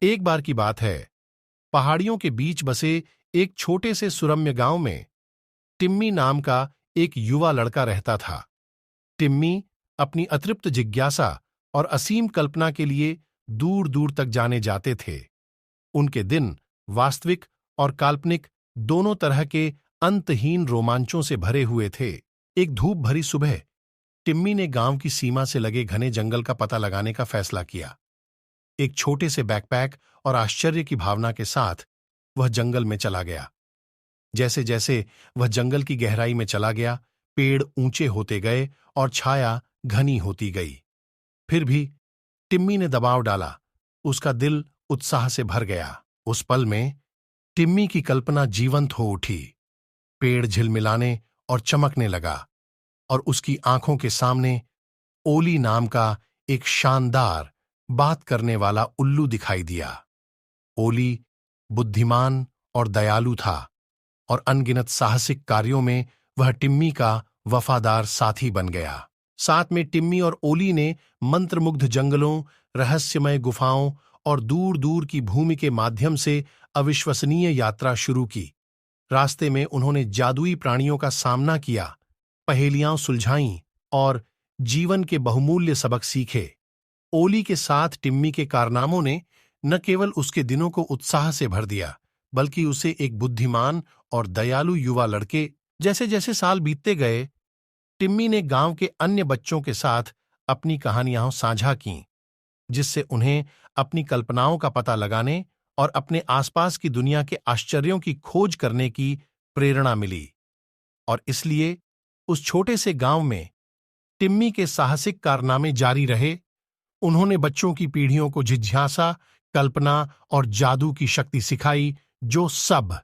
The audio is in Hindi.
एक बार की बात है, पहाड़ियों के बीच बसे एक छोटे से सुरम्य गांव में टिम्मी नाम का एक युवा लड़का रहता था। टिम्मी अपनी अतृप्त जिज्ञासा और असीम कल्पना के लिए दूर दूर तक जाने जाते थे। उनके दिन वास्तविक और काल्पनिक दोनों तरह के अंतहीन रोमांचों से भरे हुए थे। एक धूप भरी सुबह टिम्मी ने गांव की सीमा से लगे घने जंगल का पता लगाने का फैसला किया। एक छोटे से बैकपैक और आश्चर्य की भावना के साथ वह जंगल में चला गया। जैसे जैसे वह जंगल की गहराई में चला गया, पेड़ ऊंचे होते गए और छाया घनी होती गई। फिर भी टिम्मी ने दबाव डाला। उसका दिल उत्साह से भर गया। उस पल में टिम्मी की कल्पना जीवंत हो उठी। पेड़ झिलमिलाने और चमकने लगा और उसकी आंखों के सामने ओली नाम का एक शानदार बात करने वाला उल्लू दिखाई दिया। ओली बुद्धिमान और दयालु था और अनगिनत साहसिक कार्यों में वह टिम्मी का वफादार साथी बन गया। साथ में टिम्मी और ओली ने मंत्रमुग्ध जंगलों, रहस्यमय गुफाओं और दूर दूर की भूमि के माध्यम से अविश्वसनीय यात्रा शुरू की। रास्ते में उन्होंने जादुई प्राणियों का सामना किया, पहेलियां सुलझाईं और जीवन के बहुमूल्य सबक सीखे। ओली के साथ टिम्मी के कारनामों ने न केवल उसके दिनों को उत्साह से भर दिया, बल्कि उसे एक बुद्धिमान और दयालु युवा लड़के। जैसे जैसे साल बीतते गए, टिम्मी ने गांव के अन्य बच्चों के साथ अपनी कहानियां साझा कीं, जिससे उन्हें अपनी कल्पनाओं का पता लगाने और अपने आसपास की दुनिया के आश्चर्यों की खोज करने की प्रेरणा मिली। और इसलिए उस छोटे से गांव में टिम्मी के साहसिक कारनामे जारी रहे। उन्होंने बच्चों की पीढ़ियों को जिज्ञासा, कल्पना और जादू की शक्ति सिखाई, जो सब